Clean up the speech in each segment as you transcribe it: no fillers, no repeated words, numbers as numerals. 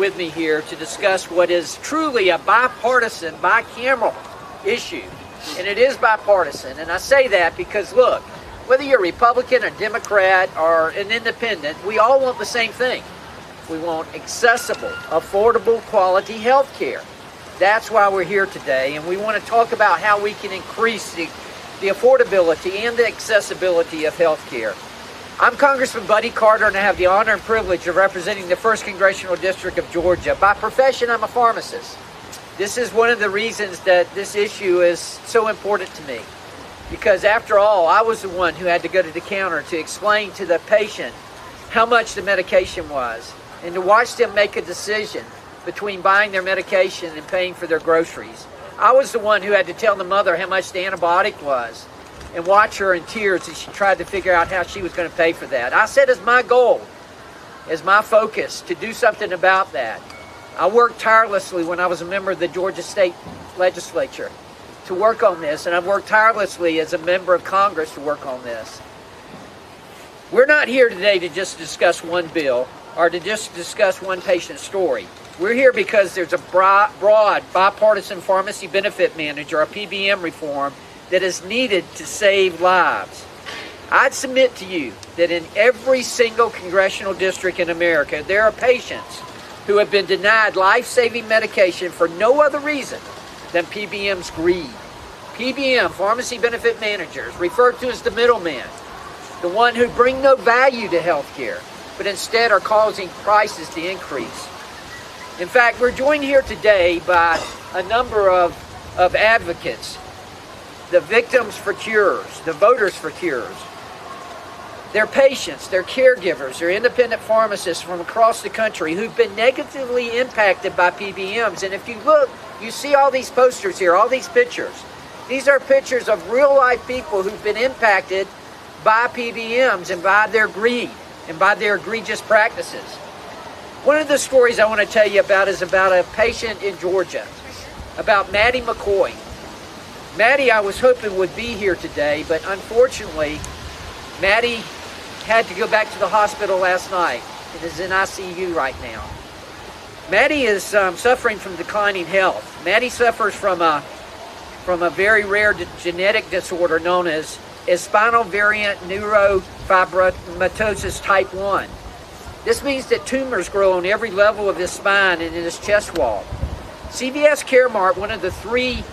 with me here to discuss what is truly a bipartisan, bicameral issue. And it is bipartisan. And I say that because, look, whether you're a Republican, a Democrat, or an independent, we all want the same thing. We want accessible, affordable, quality health care. That's why we're here today. And we want to talk about how we can increase the affordability and the accessibility of health care. I'm Congressman Buddy Carter, and I have the honor and privilege of representing the 1st Congressional District of Georgia. By profession, I'm a pharmacist. This is one of the reasons that this issue is so important to me. Because after all, I was the one who had to go to the counter to explain to the patient how much the medication was, and to watch them make a decision between buying their medication and paying for their groceries. I was the one who had to tell the mother how much the antibiotic was and watch her in tears as she tried to figure out how she was going to pay for that. I set as my goal, as my focus, to do something about that. I worked tirelessly when I was a member of the Georgia State Legislature to work on this, and I've worked tirelessly as a member of Congress to work on this. We're not here today to just discuss one bill or to just discuss one patient's story. We're here because there's a broad bipartisan pharmacy benefit manager, or PBM reform, that is needed to save lives. I'd submit to you that in every single congressional district in America, there are patients who have been denied life-saving medication for no other reason than PBM's greed. PBM, pharmacy benefit managers, referred to as the middleman, the one who bring no value to health care, but instead are causing prices to increase. In fact, we're joined here today by a number of advocates, the victims for cures, the voters for cures, their patients, their caregivers, their independent pharmacists from across the country who've been negatively impacted by PBMs. And if you look, you see all these posters here, all these pictures. These are pictures of real-life people who've been impacted by PBMs and by their greed and by their egregious practices. One of the stories I want to tell you about is about a patient in Georgia, about Maddie McCoy. Maddie, I was hoping would be here today, but unfortunately, Maddie had to go back to the hospital last night. It is in ICU right now. Maddie is suffering from declining health. Maddie suffers from a very rare genetic disorder known as spinal variant neurofibromatosis type 1. This means that tumors grow on every level of his spine and in his chest wall. CVS Caremark, one of the three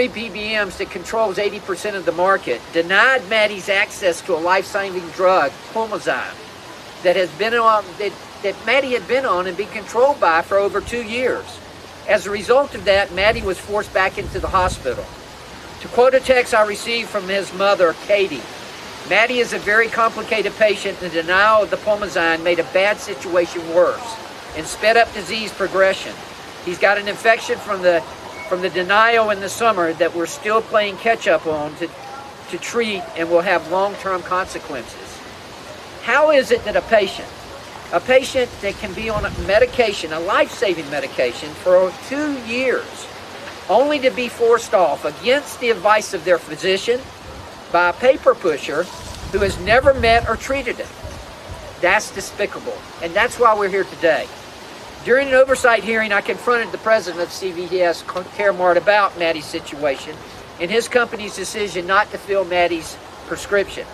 PBMs that controls 80% of the market, denied Maddie's access to a life-saving drug, Pulmazine, that Maddie had been on and been controlled by for over 2 years. As a result of that, Maddie was forced back into the hospital. To quote a text I received from his mother, Katie, Maddie is a very complicated patient, and the denial of the Pulmazine made a bad situation worse and sped up disease progression. He's got an infection from the denial in the summer that we're still playing catch up on to treat and will have long-term consequences. How is it that a patient that can be on a medication, a life-saving medication for 2 years, only to be forced off against the advice of their physician by a paper pusher who has never met or treated him? That's despicable, and that's why we're here today. During an oversight hearing, I confronted the president of CVS Caremark about Maddie's situation and his company's decision not to fill Maddie's prescription.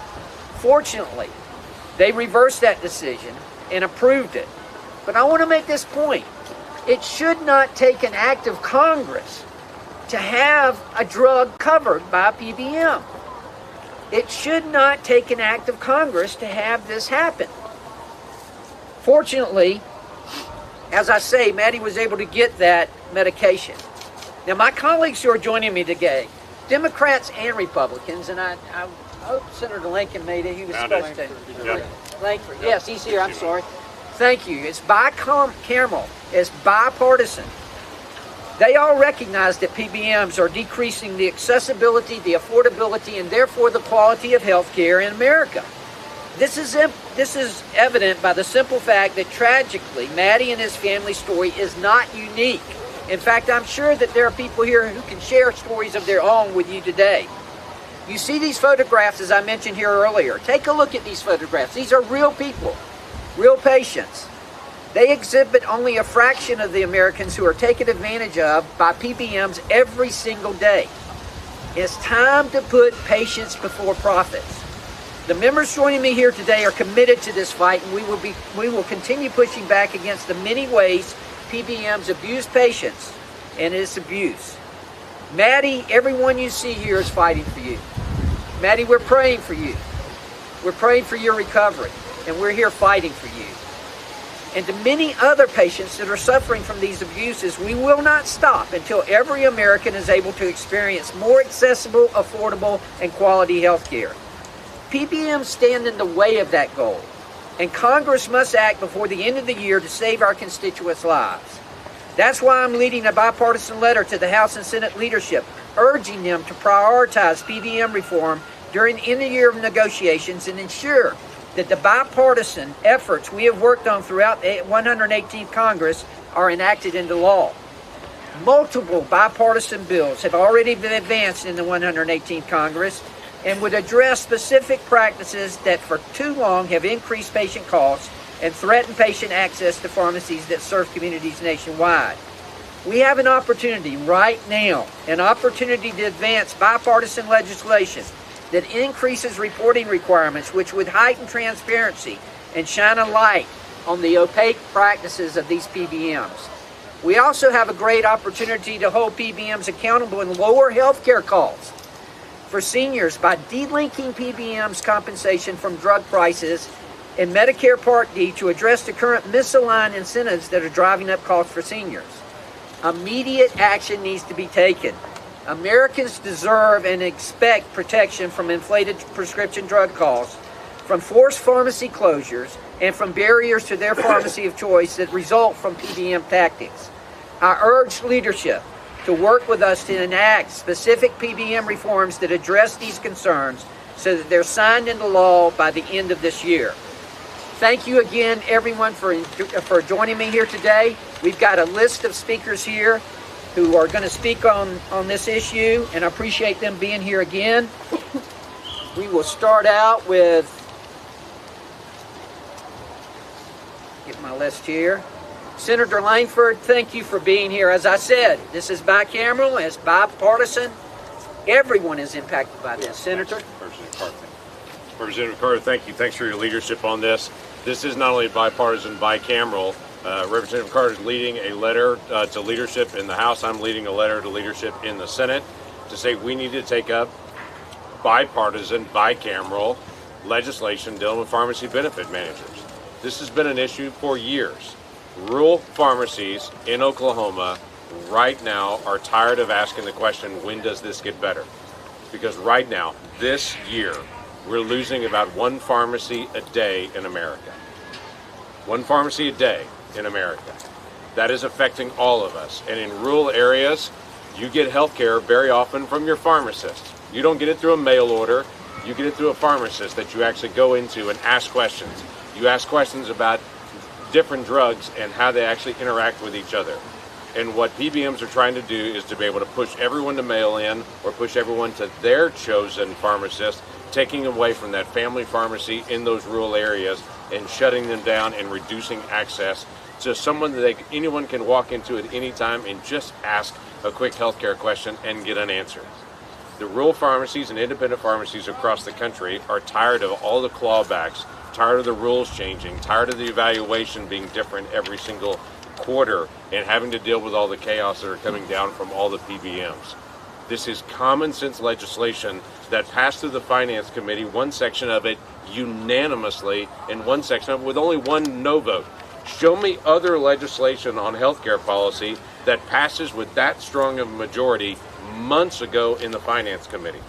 Fortunately, they reversed that decision and approved it. But I want to make this point. It should not take an act of Congress to have a drug covered by a PBM. It should not take an act of Congress to have this happen. Fortunately, as I say, Maddie was able to get that medication. Now, my colleagues who are joining me today, Democrats and Republicans, and I hope Senator Lincoln made it. He was supposed to. Lankford. Yes, he's here. I'm sorry. Thank you. It's bicameral. It's bipartisan. They all recognize that PBMs are decreasing the accessibility, the affordability, and therefore the quality of health care in America. This is evident by the simple fact that tragically, Maddie and his family story is not unique. In fact, I'm sure that there are people here who can share stories of their own with you today. You see these photographs, as I mentioned here earlier. Take a look at these photographs. These are real people, real patients. They exhibit only a fraction of the Americans who are taken advantage of by PBMs every single day. It's time to put patients before profits. The members joining me here today are committed to this fight, and we will continue pushing back against the many ways PBMs abuse patients and its abuse. Maddie, everyone you see here is fighting for you. Maddie, we're praying for you. We're praying for your recovery, and we're here fighting for you. And to many other patients that are suffering from these abuses, we will not stop until every American is able to experience more accessible, affordable, and quality health care. PBMs stand in the way of that goal, and Congress must act before the end of the year to save our constituents' lives. That's why I'm leading a bipartisan letter to the House and Senate leadership, urging them to prioritize PBM reform during the end of the year negotiations and ensure that the bipartisan efforts we have worked on throughout the 118th Congress are enacted into law. Multiple bipartisan bills have already been advanced in the 118th Congress and would address specific practices that for too long have increased patient costs and threatened patient access to pharmacies that serve communities nationwide. We have an opportunity right now, an opportunity to advance bipartisan legislation that increases reporting requirements, which would heighten transparency and shine a light on the opaque practices of these PBMs. We also have a great opportunity to hold PBMs accountable and lower healthcare costs for seniors by delinking PBMs' compensation from drug prices and Medicare Part D to address the current misaligned incentives that are driving up costs for seniors. Immediate action needs to be taken. Americans deserve and expect protection from inflated prescription drug costs, from forced pharmacy closures, and from barriers to their pharmacy of choice that result from PBM tactics. I urge leadership to work with us to enact specific PBM reforms that address these concerns so that they're signed into law by the end of this year. Thank you again, everyone, for joining me here today. We've got a list of speakers here who are going to speak on this issue, and I appreciate them being here again. We will start out with, get my list here. Senator Lankford, thank you for being here. As I said, this is bicameral, it's bipartisan. Everyone is impacted by this. Senator? Representative Carter, thank you. Thanks for your leadership on this. This is not only bipartisan, bicameral. Representative Carter is leading a letter to leadership in the House. I'm leading a letter to leadership in the Senate to say we need to take up bipartisan, bicameral legislation dealing with pharmacy benefit managers. This has been an issue for years. Rural pharmacies in Oklahoma right now are tired of asking the question, when does this get better? Because right now, this year, we're losing about one pharmacy a day in America. One pharmacy a day in America. That is affecting all of us. And in rural areas, you get health care very often from your pharmacist. You don't get it through a mail order. You get it through a pharmacist that you actually go into and ask questions. You ask questions about different drugs and how they actually interact with each other. And what PBMs are trying to do is to be able to push everyone to mail in or push everyone to their chosen pharmacist, taking away from that family pharmacy in those rural areas and shutting them down and reducing access to someone that anyone can walk into at any time and just ask a quick healthcare question and get an answer. The rural pharmacies and independent pharmacies across the country are tired of all the clawbacks, tired of the rules changing, tired of the evaluation being different every single quarter and having to deal with all the chaos that are coming down from all the PBMs. This is common sense legislation that passed through the Finance Committee, one section of it unanimously, and one section of it with only one no vote. Show me other legislation on healthcare policy that passes with that strong of a majority months ago in the Finance Committee.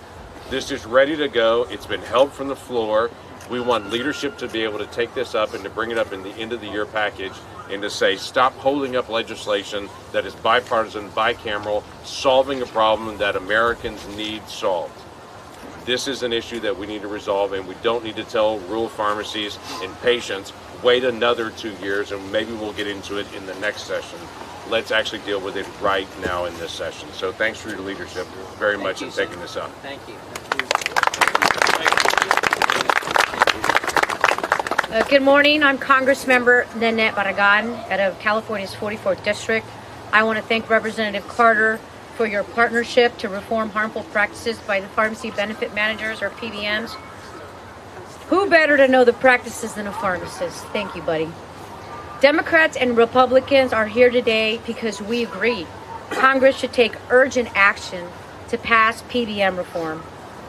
This is ready to go. It's been held from the floor. We want leadership to be able to take this up and to bring it up in the end of the year package and to say, stop holding up legislation that is bipartisan, bicameral, solving a problem that Americans need solved. This is an issue that we need to resolve, and we don't need to tell rural pharmacies and patients, wait another 2 years, and maybe we'll get into it in the next session. Let's actually deal with it right now in this session. So thanks for your leadership very much in taking this up. Thank you. Good morning. I'm Congressmember Nanette Barragán out of California's 44th District. I want to thank Representative Carter for your partnership to reform harmful practices by the pharmacy benefit managers, or PBMs. Who better to know the practices than a pharmacist? Thank you, buddy. Democrats and Republicans are here today because we agree Congress should take urgent action to pass PBM reform.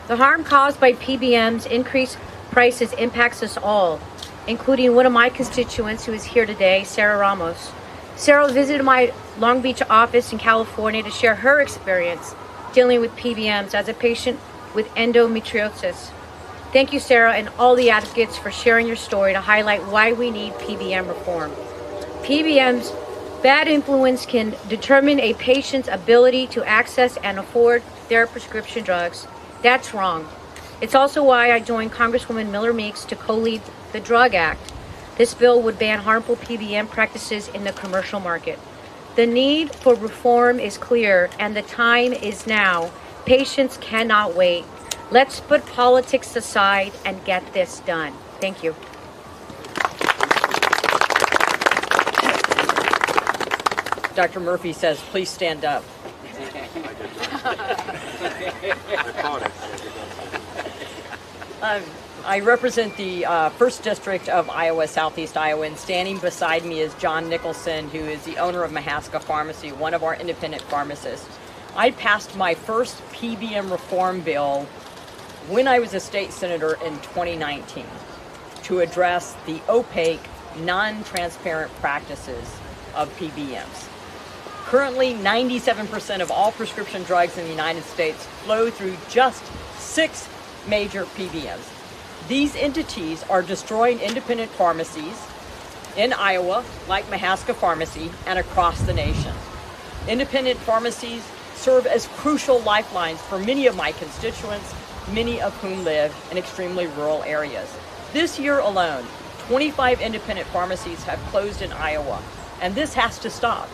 The harm caused by PBMs' increased prices impacts us all, including one of my constituents who is here today, Sarah Ramos. Sarah visited my Long Beach office in California to share her experience dealing with PBMs as a patient with endometriosis. Thank you, Sarah, and all the advocates for sharing your story to highlight why we need PBM reform. PBM's bad influence can determine a patient's ability to access and afford their prescription drugs. That's wrong. It's also why I joined Congresswoman Miller-Meeks to co-lead the Drug Act. This bill would ban harmful PBM practices in the commercial market. The need for reform is clear, and the time is now. Patients cannot wait. Let's put politics aside and get this done. Thank you. Dr. Murphy says, please stand up. I represent the 1st District of Iowa, Southeast Iowa, and standing beside me is John Nicholson, who is the owner of Mahaska Pharmacy, one of our independent pharmacists. I passed my first PBM reform bill when I was a state senator in 2019 to address the opaque, non-transparent practices of PBMs. Currently, 97% of all prescription drugs in the United States flow through just 6 major PBMs. These entities are destroying independent pharmacies in Iowa, like Mahaska Pharmacy, and across the nation. Independent pharmacies serve as crucial lifelines for many of my constituents, many of whom live in extremely rural areas. This year alone, 25 independent pharmacies have closed in Iowa, and this has to stop.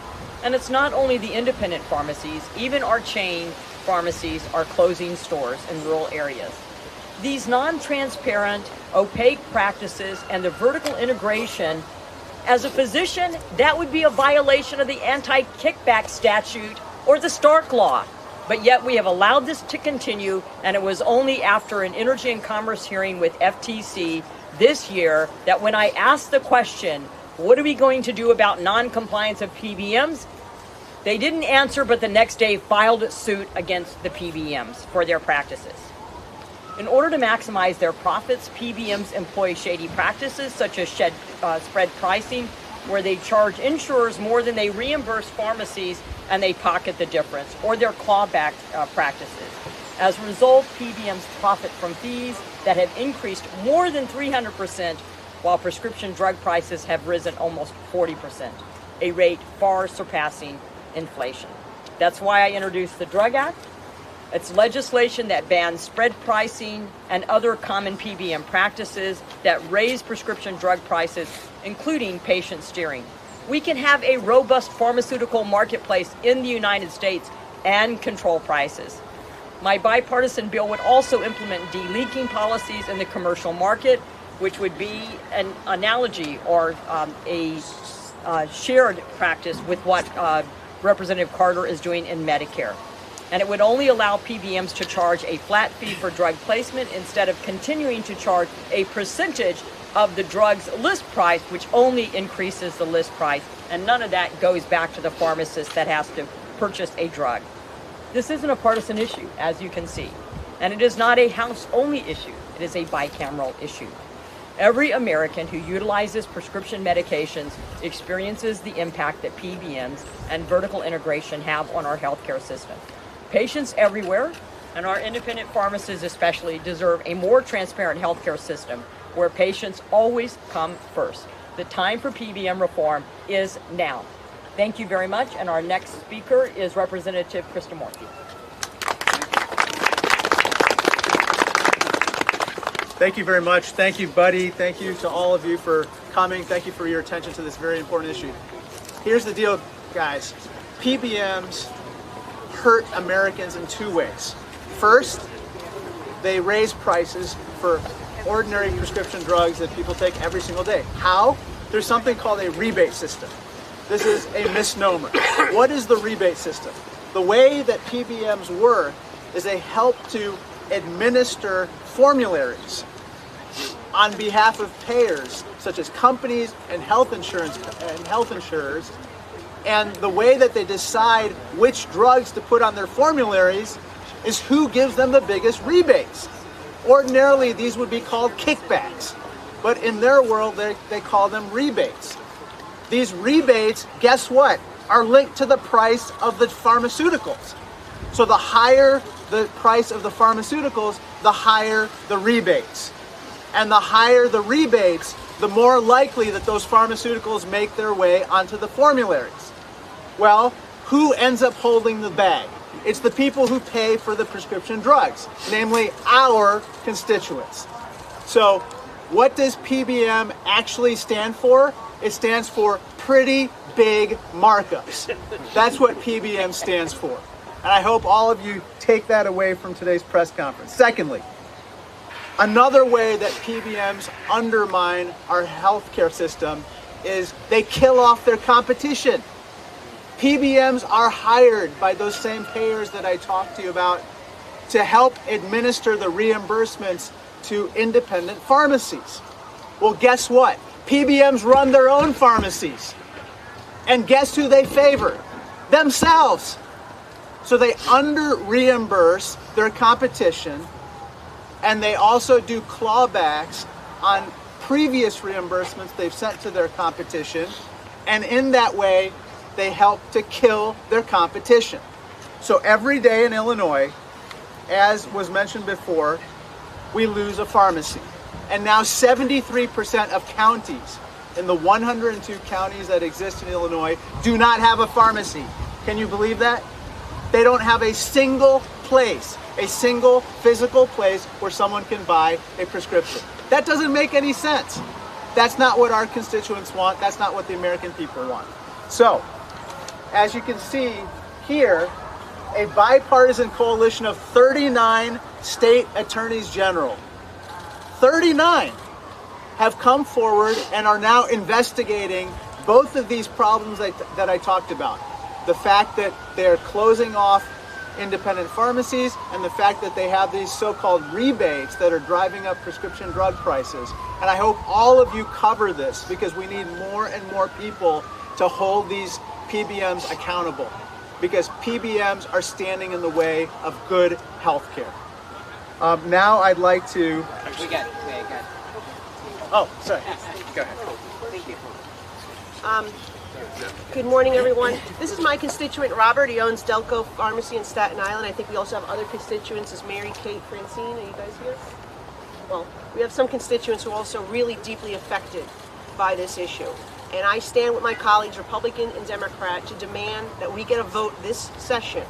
And it's not only the independent pharmacies, even our chain pharmacies are closing stores in rural areas. These non-transparent, opaque practices and the vertical integration, as a physician, that would be a violation of the anti-kickback statute or the Stark Law. But yet we have allowed this to continue, and it was only after an Energy and Commerce hearing with FTC this year that when I asked the question, what are we going to do about non-compliance of PBMs? They didn't answer, but the next day filed suit against the PBMs for their practices. In order to maximize their profits, PBMs employ shady practices such as spread pricing, where they charge insurers more than they reimburse pharmacies and they pocket the difference, or their clawback practices. As a result, PBMs profit from fees that have increased more than 300%, while prescription drug prices have risen almost 40%, a rate far surpassing inflation. That's why I introduced the Drug Act. It's legislation that bans spread pricing and other common PBM practices that raise prescription drug prices, including patient steering. We can have a robust pharmaceutical marketplace in the United States and control prices. My bipartisan bill would also implement deleaking policies in the commercial market, which would be an analogy or a shared practice with what Representative Carter is doing in Medicare. And it would only allow PBMs to charge a flat fee for drug placement instead of continuing to charge a percentage of the drug's list price, which only increases the list price, and none of that goes back to the pharmacist that has to purchase a drug. This isn't a partisan issue, as you can see, and it is not a House-only issue. It is a bicameral issue. Every American who utilizes prescription medications experiences the impact that PBMs and vertical integration have on our healthcare system. Patients everywhere, and our independent pharmacists especially, deserve a more transparent healthcare system where patients always come first. The time for PBM reform is now. Thank you very much, and our next speaker is Representative Krishnamoorthi. Thank you very much. Thank you, Buddy. Thank you to all of you for coming. Thank you for your attention to this very important issue. Here's the deal, guys. PBMs hurt Americans in 2 ways. First, they raise prices for ordinary prescription drugs that people take every single day. How? There's something called a rebate system. This is a misnomer. What is the rebate system? The way that PBMs work is they help to administer formularies on behalf of payers, such as companies and health insurance and health insurers. And the way that they decide which drugs to put on their formularies is who gives them the biggest rebates. Ordinarily, these would be called kickbacks, but in their world, they call them rebates. These rebates, guess what, are linked to the price of the pharmaceuticals. So the higher the price of the pharmaceuticals, the higher the rebates. And the higher the rebates, the more likely that those pharmaceuticals make their way onto the formularies. Well, who ends up holding the bag? It's the people who pay for the prescription drugs, namely our constituents. So what does PBM actually stand for? It stands for pretty big markups. That's what PBM stands for. And I hope all of you take that away from today's press conference. Secondly, another way that PBMs undermine our healthcare system is they kill off their competition. PBMs are hired by those same payers that I talked to you about to help administer the reimbursements to independent pharmacies. Well, guess what? PBMs run their own pharmacies. And guess who they favor? Themselves. So they under-reimburse their competition, and they also do clawbacks on previous reimbursements they've sent to their competition, and in that way, they help to kill their competition. So every day in Illinois, as was mentioned before, we lose a pharmacy. And now 73% of counties in the 102 counties that exist in Illinois do not have a pharmacy. Can you believe that? They don't have a single place, a single physical place where someone can buy a prescription. That doesn't make any sense. That's not what our constituents want. That's not what the American people want. So, as you can see here, a bipartisan coalition of 39 state attorneys general, 39 have come forward and are now investigating both of these problems that I talked about. The fact that they're closing off independent pharmacies and the fact that they have these so-called rebates that are driving up prescription drug prices. And I hope all of you cover this because we need more and more people to hold these PBMs accountable because PBMs are standing in the way of good health care. Now I'd like to... We got it. Oh, sorry. Go ahead. Thank you. Good morning, everyone. This is my constituent, Robert. He owns Delco Pharmacy in Staten Island. I think we also have other constituents as Mary, Kate, Francine. Are you guys here? Well, we have some constituents who are also really deeply affected by this issue. And I stand with my colleagues, Republican and Democrat, to demand that we get a vote this session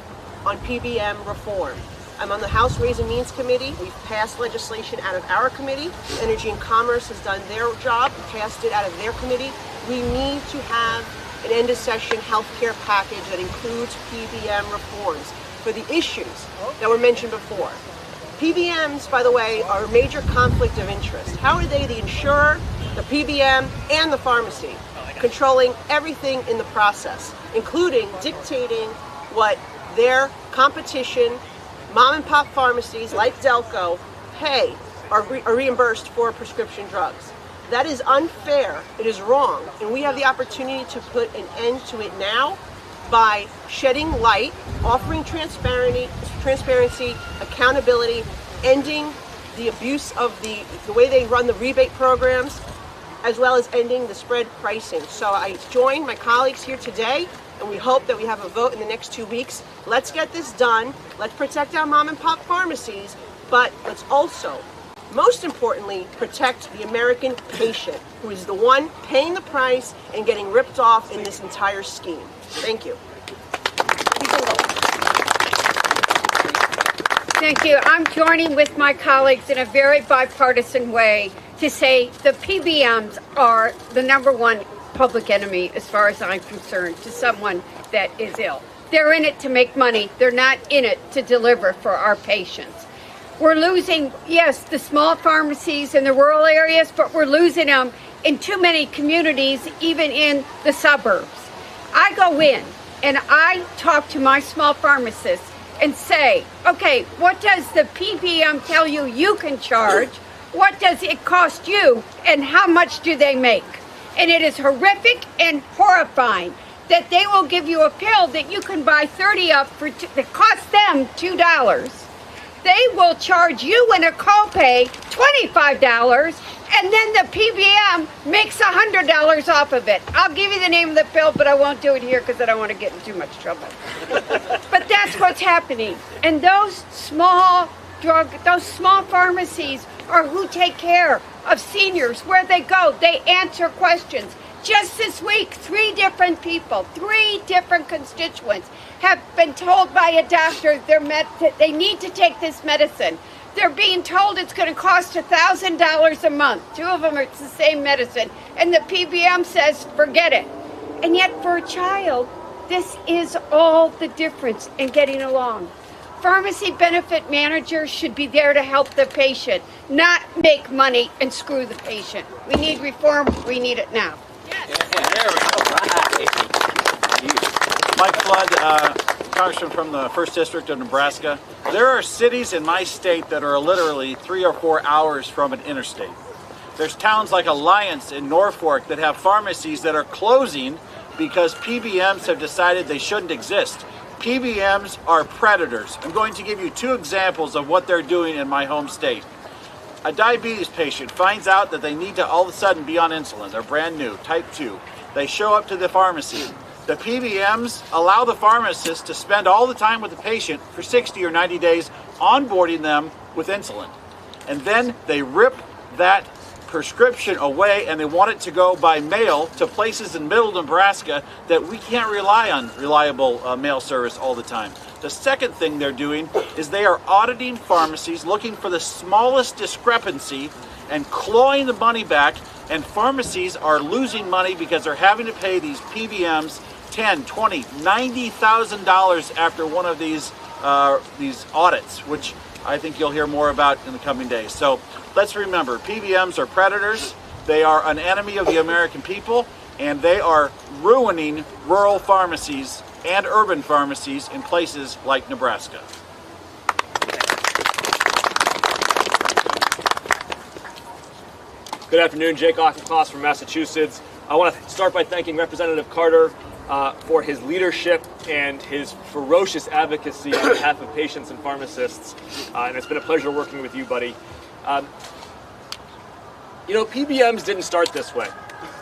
on PBM reform. I'm on the House Ways and Means Committee. We've passed legislation out of our committee. Energy and Commerce has done their job, passed it out of their committee. We need to have an end-of-session health care package that includes PBM reforms for the issues that were mentioned before. PBMs, by the way, are a major conflict of interest. How are they the insurer, the PBM, and the pharmacy, controlling everything in the process, including dictating what their competition, mom-and-pop pharmacies like Delco, pay or are reimbursed for prescription drugs? That is unfair, it is wrong, and we have the opportunity to put an end to it now by shedding light, offering transparency, accountability, ending the abuse of the way they run the rebate programs, as well as ending the spread pricing. So I join my colleagues here today, and we hope that we have a vote in the next 2 weeks. Let's get this done. Let's protect our mom and pop pharmacies, but let's also, most importantly, protect the American patient, who is the one paying the price and getting ripped off in this entire scheme. Thank you. Thank you. I'm joining with my colleagues in a very bipartisan way to say the PBMs are the #1 public enemy, as far as I'm concerned, to someone that is ill. They're in it to make money. They're not in it to deliver for our patients. We're losing, yes, the small pharmacies in the rural areas, but we're losing them in too many communities, even in the suburbs. I go in and I talk to my small pharmacists and say, okay, what does the PBM tell you you can charge? What does it cost you? And how much do they make? And it is horrific and horrifying that they will give you a pill that you can buy 30 of for that costs them $2. They will charge you in a copay $25, and then the PBM makes $100 off of it. I'll give you the name of the pill, but I won't do it here because I don't want to get in too much trouble. But that's what's happening. And those small pharmacies are who take care of seniors where they go. They answer questions. Just this week, 3 different people, 3 different constituents have been told by a doctor that they need to take this medicine. They're being told it's going to cost $1,000 a month. 2 of them are the same medicine. And the PBM says, forget it. And yet for a child, this is all the difference in getting along. Pharmacy benefit managers should be there to help the patient, not make money and screw the patient. We need reform. We need it now. Mike Flood, Congressman from the 1st District of Nebraska. There are cities in my state that are literally 3 or 4 hours from an interstate. There's towns like Alliance in Norfolk that have pharmacies that are closing because PBMs have decided they shouldn't exist. PBMs are predators. I'm going to give you 2 examples of what they're doing in my home state. A diabetes patient finds out that they need to all of a sudden be on insulin. They're brand new, type 2. They show up to the pharmacy. The PBMs allow the pharmacist to spend all the time with the patient for 60 or 90 days onboarding them with insulin. And then they rip that prescription away and they want it to go by mail to places in middle Nebraska that we can't rely on reliable mail service all the time. The second thing they're doing is they are auditing pharmacies, looking for the smallest discrepancy and clawing the money back, and pharmacies are losing money because they're having to pay these PBMs $10,000, $20,000, $90,000 after one of these audits, which I think you'll hear more about in the coming days. So let's remember, PBMs are predators. They are an enemy of the American people, and they are ruining rural pharmacies and urban pharmacies in places like Nebraska. Good afternoon, Jake Auchincloss from Massachusetts. I want to start by thanking Representative Carter for his leadership and his ferocious advocacy on behalf of patients and pharmacists. And it's been a pleasure working with you, buddy. You know, PBMs didn't start this way.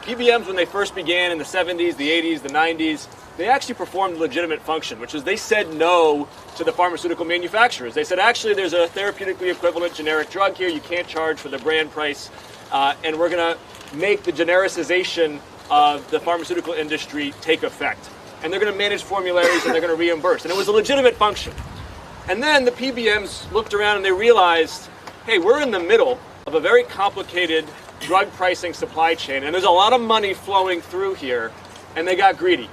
PBMs, when they first began in the 70s, the 80s, the 90s, they actually performed a legitimate function, which is they said no to the pharmaceutical manufacturers. They said, actually, there's a therapeutically equivalent generic drug here. You can't charge for the brand price. And we're going to make the genericization of the pharmaceutical industry take effect. And they're going to manage formularies and they're going to reimburse. And it was a legitimate function. And then the PBMs looked around and they realized, hey, we're in the middle of a very complicated drug pricing supply chain. And there's a lot of money flowing through here. And they got greedy.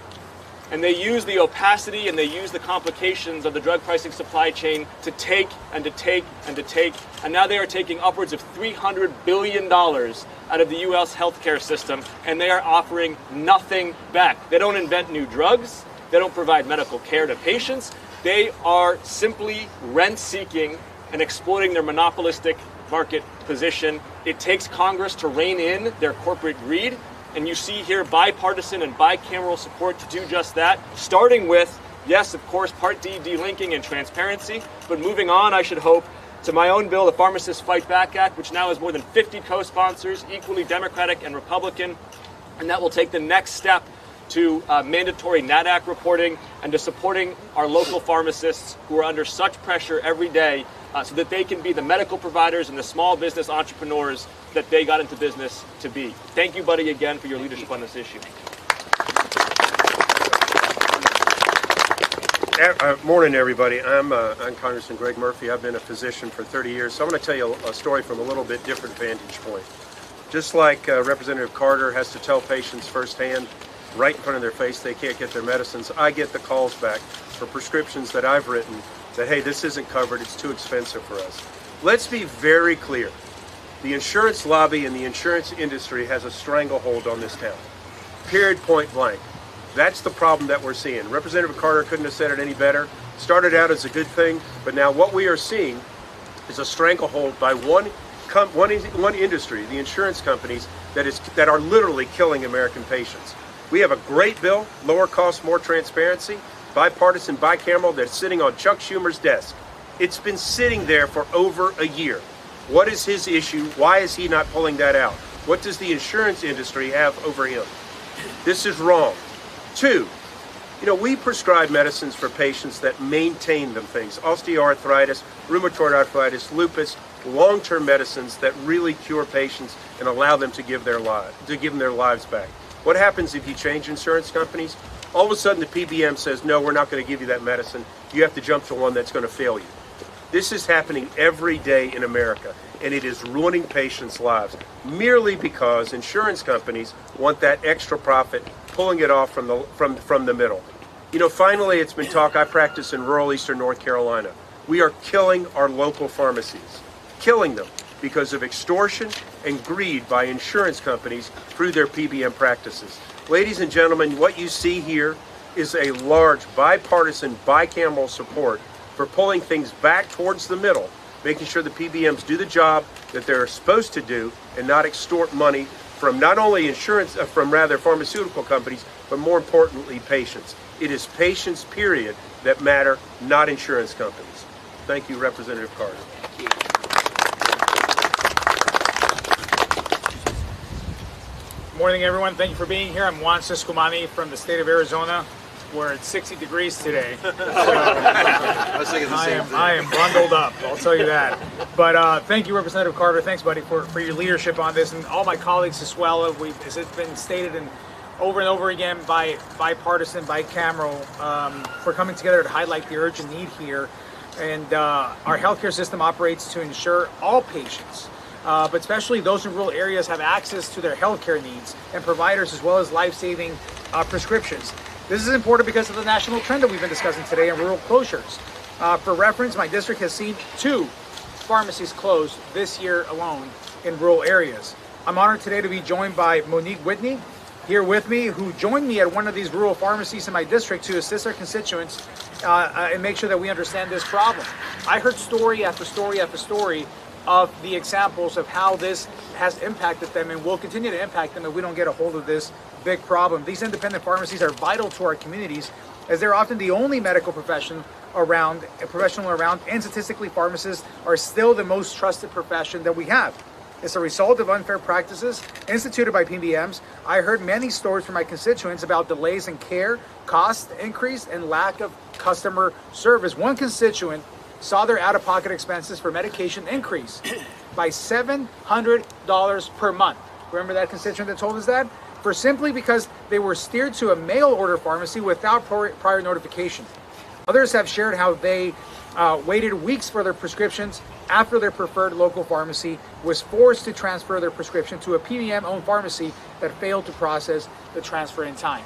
And they used the opacity and they used the complications of the drug pricing supply chain to take and to take and to take. And now they are taking upwards of $300 billion out of the U.S. healthcare system, and they are offering nothing back. They don't invent new drugs. They don't provide medical care to patients. They are simply rent-seeking and exploiting their monopolistic market position. It takes Congress to rein in their corporate greed. And you see here bipartisan and bicameral support to do just that, starting with, yes, of course, Part D delinking and transparency, but moving on, I should hope, to my own bill, the Pharmacists Fight Back Act, which now has more than 50 co-sponsors, equally Democratic and Republican, and that will take the next step to mandatory NADAC reporting and to supporting our local pharmacists who are under such pressure every day so that they can be the medical providers and the small business entrepreneurs that they got into business to be. Thank you, buddy, again for your leadership on this issue. Morning, everybody. I'm Congressman Greg Murphy. I've been a physician for 30 years, so I'm going to tell you a story from a little bit different vantage point. Just like Representative Carter has to tell patients firsthand, right in front of their face, they can't get their medicines, I get the calls back for prescriptions that I've written that, hey, this isn't covered, it's too expensive for us. Let's be very clear. The insurance lobby and the insurance industry has a stranglehold on this town. Period, point blank. That's the problem that we're seeing. Representative Carter couldn't have said it any better. Started out as a good thing, but now what we are seeing is a stranglehold by one industry, the insurance companies, that are literally killing American patients. We have a great bill, lower cost, more transparency, bipartisan, bicameral, that's sitting on Chuck Schumer's desk. It's been sitting there for over a year. What is his issue? Why is he not pulling that out? What does the insurance industry have over him? This is wrong. Two, we prescribe medicines for patients that maintain them things. Osteoarthritis, rheumatoid arthritis, lupus, long-term medicines that really cure patients and allow them to give them their lives back. What happens if you change insurance companies? All of a sudden the PBM says, no, we're not going to give you that medicine. You have to jump to one that's going to fail you. This is happening every day in America, and it is ruining patients' lives merely because insurance companies want that extra profit, pulling it off from the middle. Finally, it's been talk. I practice in rural eastern North Carolina. We are killing our local pharmacies, killing them because of extortion and greed by insurance companies through their PBM practices. Ladies and gentlemen, what you see here is a large bipartisan, bicameral support for pulling things back towards the middle, making sure the PBMs do the job that they're supposed to do and not extort money from not only pharmaceutical companies, but more importantly, patients. It is patients, period, that matter, not insurance companies. Thank you, Representative Carter. Good morning, everyone. Thank you for being here. I'm Juan Ciscomani from the state of Arizona, where it's 60 degrees today. So, I am bundled up, I'll tell you that. But thank you, Representative Carter. Thanks, buddy, for your leadership on this, and all my colleagues as well. As it's been stated over and over again by bipartisan, bicameral, for coming together to highlight the urgent need here. And our healthcare system operates to ensure all patients, but especially those in rural areas, have access to their healthcare needs and providers, as well as life-saving prescriptions. This is important because of the national trend that we've been discussing today in rural closures. For reference, my district has seen 2 pharmacies closed this year alone in rural areas. I'm honored today to be joined by Monique Whitney here with me, who joined me at one of these rural pharmacies in my district to assist our constituents and make sure that we understand this problem. I heard story after story after story of the examples of how this has impacted them and will continue to impact them if we don't get a hold of this big problem. These independent pharmacies are vital to our communities, as they're often the only medical professional around, and statistically pharmacists are still the most trusted profession that we have. It's a result of unfair practices instituted by PBMs. I heard many stories from my constituents about delays in care, cost increase, and lack of customer service. One constituent saw their out-of-pocket expenses for medication increase by $700 per month. Remember that constituent that told us that? For simply because they were steered to a mail-order pharmacy without prior notification. Others have shared how they waited weeks for their prescriptions after their preferred local pharmacy was forced to transfer their prescription to a PBM-owned pharmacy that failed to process the transfer in time.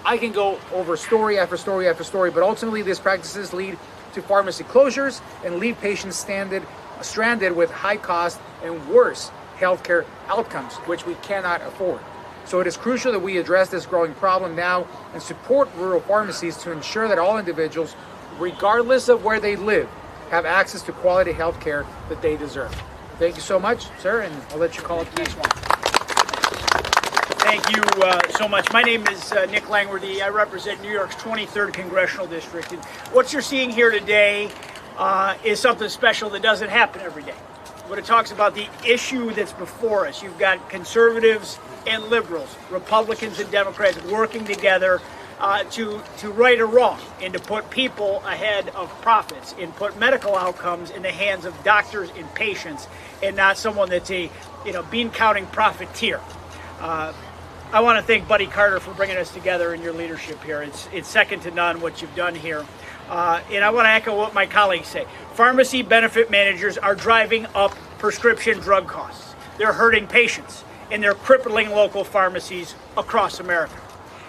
I can go over story after story after story, but ultimately these practices lead to pharmacy closures and leave patients stranded with high cost and worse healthcare outcomes, which we cannot afford. So it is crucial that we address this growing problem now and support rural pharmacies to ensure that all individuals, regardless of where they live, have access to quality health care that they deserve. Thank you so much, sir, and I'll let you call up the next one. Thank you so much. My name is Nick Langworthy. I represent New York's 23rd Congressional District. And what you're seeing here today is something special that doesn't happen every day. When it talks about the issue that's before us, you've got conservatives and liberals, Republicans and Democrats working together to right a wrong and to put people ahead of profits and put medical outcomes in the hands of doctors and patients, and not someone that's a bean counting profiteer. I want to thank Buddy Carter for bringing us together in your leadership here. It's second to none what you've done here. And I want to echo what my colleagues say. Pharmacy benefit managers are driving up prescription drug costs. They're hurting patients, and they're crippling local pharmacies across America.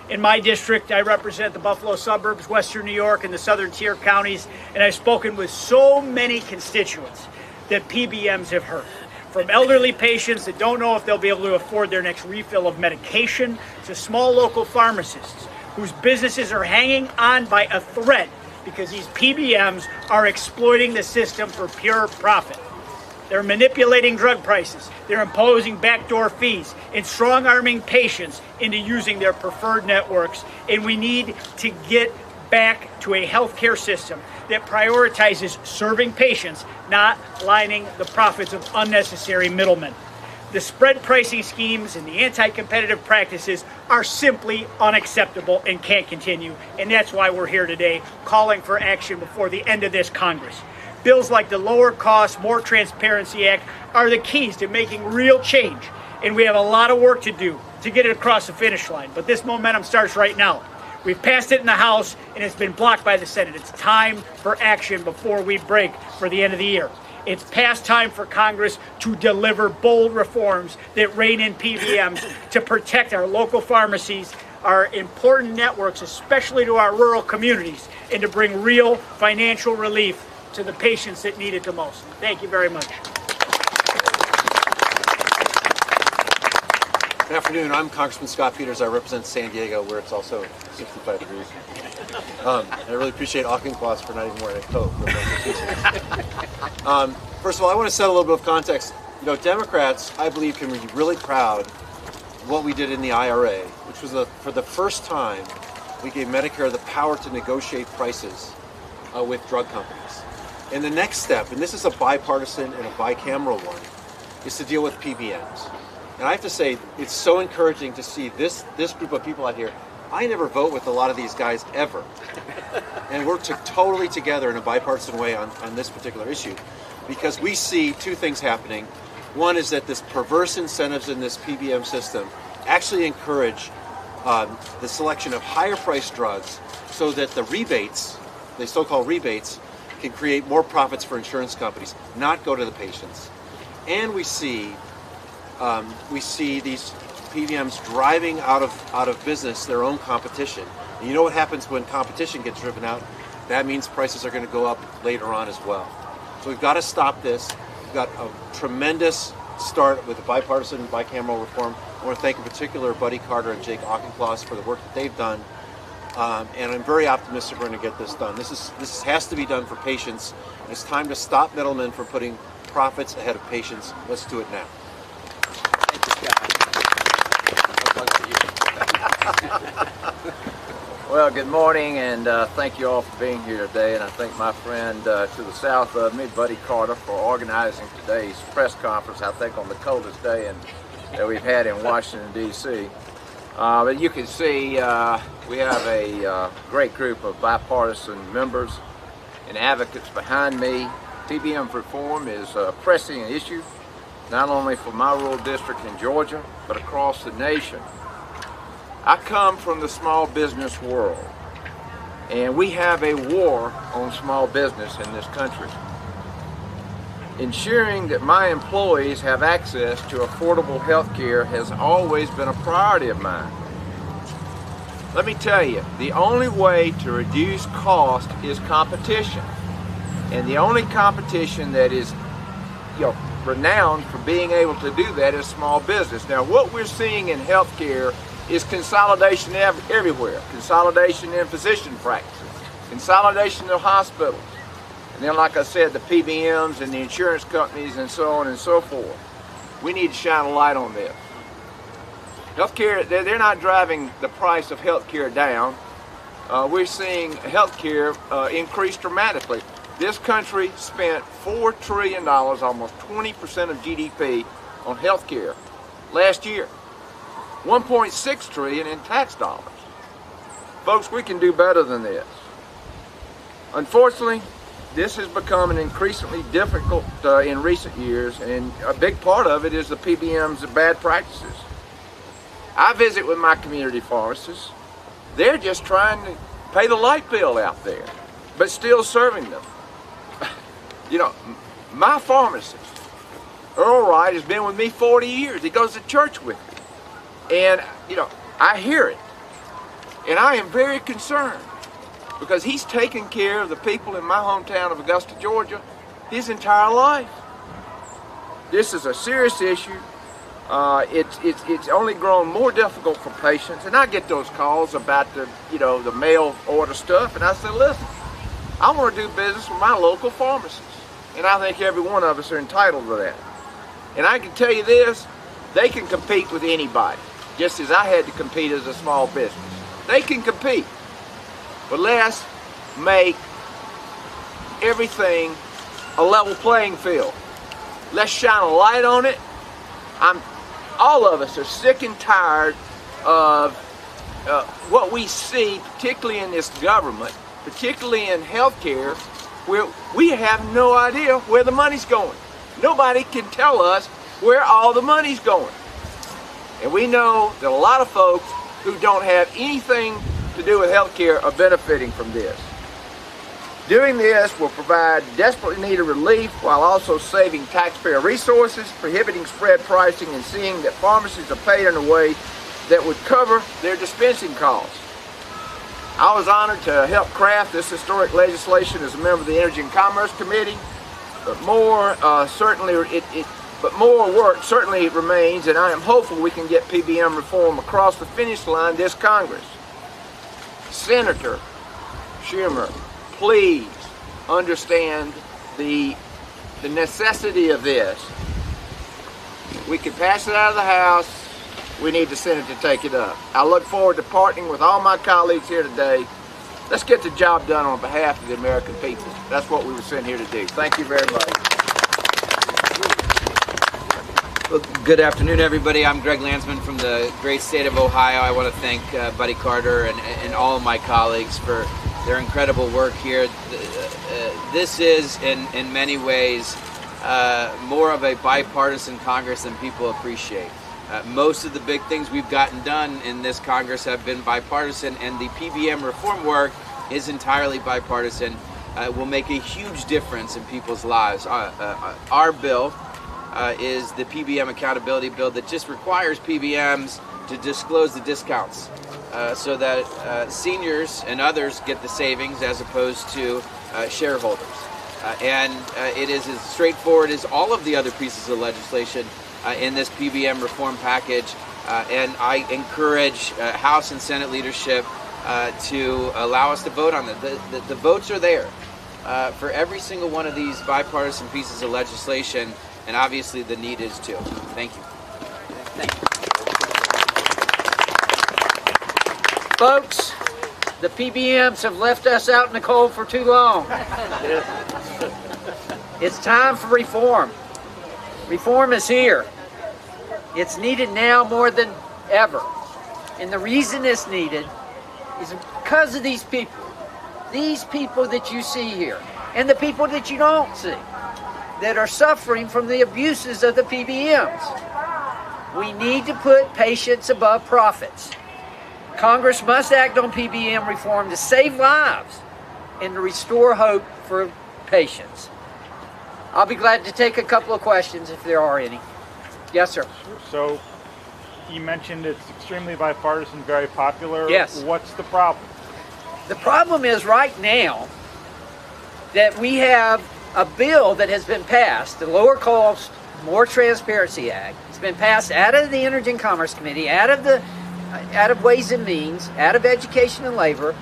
In my district, I represent the Buffalo suburbs, Western New York, and the southern tier counties, and I've spoken with so many constituents that PBMs have hurt. From elderly patients that don't know if they'll be able to afford their next refill of medication, to small local pharmacists whose businesses are hanging on by a thread because these PBMs are exploiting the system for pure profit. They're manipulating drug prices. They're imposing backdoor fees and strong-arming patients into using their preferred networks. And we need to get back to a healthcare system that prioritizes serving patients, not lining the profits of unnecessary middlemen. The spread pricing schemes and the anti-competitive practices are simply unacceptable and can't continue. And that's why we're here today calling for action before the end of this Congress. Bills like the Lower Cost, More Transparency Act are the keys to making real change. And we have a lot of work to do to get it across the finish line. But this momentum starts right now. We've passed it in the House, and it's been blocked by the Senate. It's time for action before we break for the end of the year. It's past time for Congress to deliver bold reforms that rein in PBMs to protect our local pharmacies, our important networks, especially to our rural communities, and to bring real financial relief to the patients that need it the most. Thank you very much. Good afternoon. I'm Congressman Scott Peters. I represent San Diego, where it's also 65 degrees. I really appreciate Auchincloss for not even wearing a coat. First of all, I want to set a little bit of context. You know, Democrats, I believe, can be really proud of what we did in the IRA, which was for the first time we gave Medicare the power to negotiate prices with drug companies. And the next step, and this is a bipartisan and a bicameral one, is to deal with PBMs. And I have to say, it's so encouraging to see this group of people out here. I never vote with a lot of these guys ever. And we're totally together in a bipartisan way on this particular issue, because we see two things happening. One is that this perverse incentives in this PBM system actually encourage the selection of higher priced drugs so that the rebates, the so-called rebates, can create more profits for insurance companies, not go to the patients. And we see these PBMs driving out of business their own competition. And you know what happens when competition gets driven out? That means prices are going to go up later on as well. So we've got to stop this. We've got a tremendous start with the bipartisan bicameral reform. I want to thank in particular Buddy Carter and Jake Auchincloss for the work that they've done. And I'm very optimistic we're going to get this done. This has to be done for patients. It's time to stop middlemen from putting profits ahead of patients. Let's do it now. Well, good morning, and thank you all for being here today. And I thank my friend to the south of me, Buddy Carter, for organizing today's press conference, I think on the coldest day that we've had in Washington, D.C. But you can see we have a great group of bipartisan members and advocates behind me. PBM reform is a pressing issue, not only for my rural district in Georgia, but across the nation. I come from the small business world, and we have a war on small business in this country. Ensuring that my employees have access to affordable health care has always been a priority of mine. Let me tell you, the only way to reduce cost is competition. And the only competition that is renowned for being able to do that is small business. Now, what we're seeing in healthcare is consolidation everywhere. Consolidation in physician practices, consolidation of hospitals, and then, like I said, the PBMs and the insurance companies and so on and so forth. We need to shine a light on this. Healthcare, they're not driving the price of healthcare down. We're seeing healthcare increase dramatically. This country spent $4 trillion, almost 20% of GDP, on healthcare last year. 1.6 trillion in tax dollars. Folks, we can do better than this. Unfortunately, this has become increasingly difficult in recent years, and a big part of it is the PBM's bad practices. I visit with my community pharmacists. They're just trying to pay the light bill out there, but still serving them. You know, my pharmacist, Earl Wright, has been with me 40 years. He goes to church with me. And, you know, I hear it. And I am very concerned because he's taken care of the people in my hometown of Augusta, Georgia, his entire life. This is a serious issue. It's only grown more difficult for patients, and I get those calls about the mail order stuff, and I say, listen, I want to do business with my local pharmacists, and I think every one of us are entitled to that. And I can tell you this, they can compete with anybody, just as I had to compete as a small business. They can compete, but let's make everything a level playing field. Let's shine a light on it. All of us are sick and tired of what we see, particularly in this government, particularly in healthcare, where we have no idea where the money's going. Nobody can tell us where all the money's going. And we know that a lot of folks who don't have anything to do with healthcare are benefiting from this. Doing this will provide desperately needed relief while also saving taxpayer resources, prohibiting spread pricing, and seeing that pharmacies are paid in a way that would cover their dispensing costs. I was honored to help craft this historic legislation as a member of the Energy and Commerce Committee, but more work certainly remains, and I am hopeful we can get PBM reform across the finish line this Congress. Senator Schumer, please understand the necessity of this. We can pass it out of the House. We need the Senate to take it up. I look forward to partnering with all my colleagues here today. Let's get the job done on behalf of the American people. That's what we were sent here to do. Thank you very much. Well, good afternoon, everybody. I'm Greg Landsman from the great state of Ohio. I want to thank Buddy Carter and all of my colleagues for their incredible work here. This is, in many ways, more of a bipartisan Congress than people appreciate. Most of the big things we've gotten done in this Congress have been bipartisan, and the PBM reform work is entirely bipartisan. Will make a huge difference in people's lives. Our bill is the PBM accountability bill that just requires PBMs to disclose the discounts so that seniors and others get the savings as opposed to shareholders. And it is as straightforward as all of the other pieces of legislation in this PBM reform package. And I encourage House and Senate leadership to allow us to vote on it. The votes are there for every single one of these bipartisan pieces of legislation, and obviously the need is too. Thank you. Thank you. Folks, the PBMs have left us out in the cold for too long. It's time for reform. Reform is here. It's needed now more than ever. And the reason it's needed is because of these people that you see here, and the people that you don't see, that are suffering from the abuses of the PBMs. We need to put patients above profits. Congress must act on PBM reform to save lives and to restore hope for patients. I'll be glad to take a couple of questions if there are any. Yes, sir. So, you mentioned it's extremely bipartisan, very popular. Yes. What's the problem? The problem is right now that we have a bill that has been passed, the Lower Cost, More Transparency Act. It's been passed out of the Energy and Commerce Committee, out of Ways and Means, out of Education and Labor,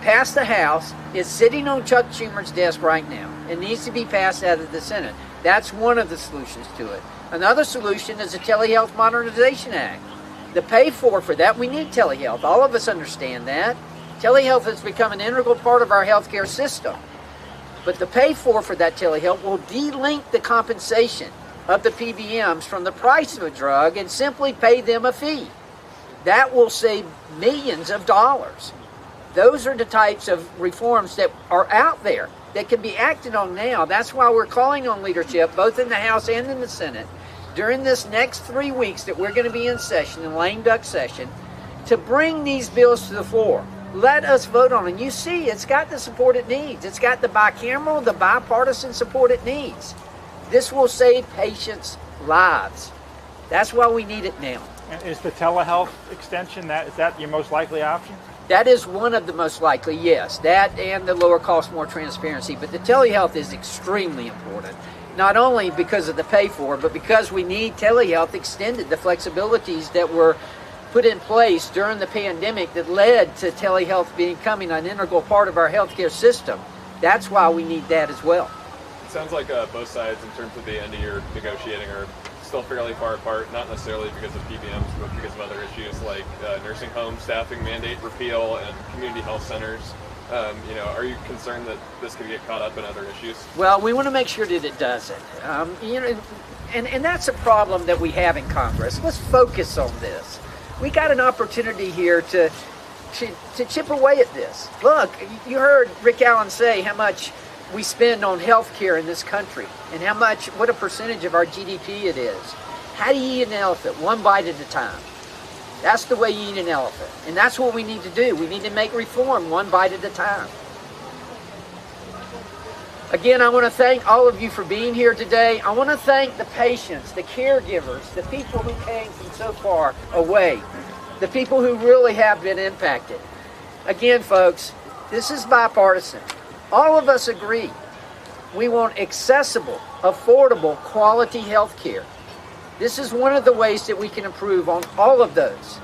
passed the House. It's sitting on Chuck Schumer's desk right now. It needs to be passed out of the Senate. That's one of the solutions to it. Another solution is the Telehealth Modernization Act. The pay for that, we need telehealth. All of us understand that. Telehealth has become an integral part of our healthcare system. But the pay for that telehealth will de-link the compensation of the PBMs from the price of a drug and simply pay them a fee. That will save millions of dollars. Those are the types of reforms that are out there that can be acted on now. That's why we're calling on leadership, both in the House and in the Senate, during this next 3 weeks that we're going to be in session, in lame duck session, to bring these bills to the floor. Let us vote on it. And you see, it's got the support it needs. It's got the bicameral, the bipartisan support it needs. This will save patients' lives. That's why we need it now. Is the telehealth extension, is that your most likely option? That is one of the most likely, yes. That and the lower cost, more transparency. But the telehealth is extremely important. not only because of the pay for, but because we need telehealth extended, the flexibilities that were put in place during the pandemic that led to telehealth becoming an integral part of our healthcare system. That's why we need that as well. It sounds like both sides in terms of the end of year negotiating are still fairly far apart, not necessarily because of PBMs, but because of other issues like nursing home staffing mandate repeal and community health centers. Are you concerned that this could get caught up in other issues? Well, we want to make sure that it doesn't. And that's a problem that we have in Congress. Let's focus on this. We got an opportunity here to chip away at this. Look, you heard Rick Allen say how much we spend on health care in this country and what a percentage of our GDP it is. How do you eat an elephant? One bite at a time. That's the way you eat an elephant. And that's what we need to do. We need to make reform one bite at a time. Again, I want to thank all of you for being here today. I want to thank the patients, the caregivers, the people who came from so far away, the people who really have been impacted. Again, folks, this is bipartisan. All of us agree. We want accessible, affordable, quality health care. This is one of the ways that we can improve on all of those.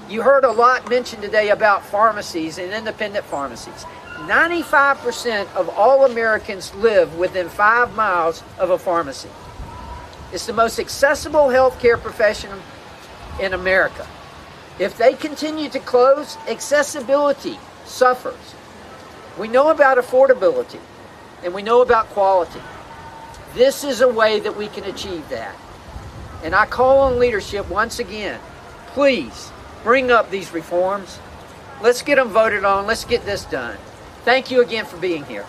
You heard a lot mentioned today about pharmacies and independent pharmacies. 95% of all Americans live within 5 miles of a pharmacy. It's the most accessible healthcare profession in America. If they continue to close, accessibility suffers. We know about affordability and we know about quality. This is a way that we can achieve that. And I call on leadership once again, please bring up these reforms. Let's get them voted on. Let's get this done. Thank you again for being here.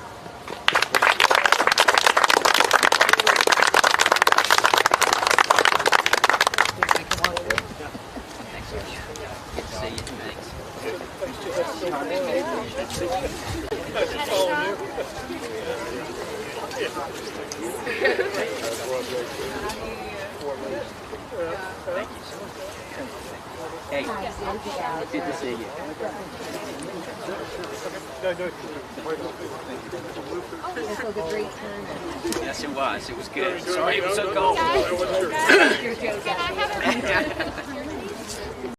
Hey, good to see you. Yes, it was. It was good. Sorry it was so cold.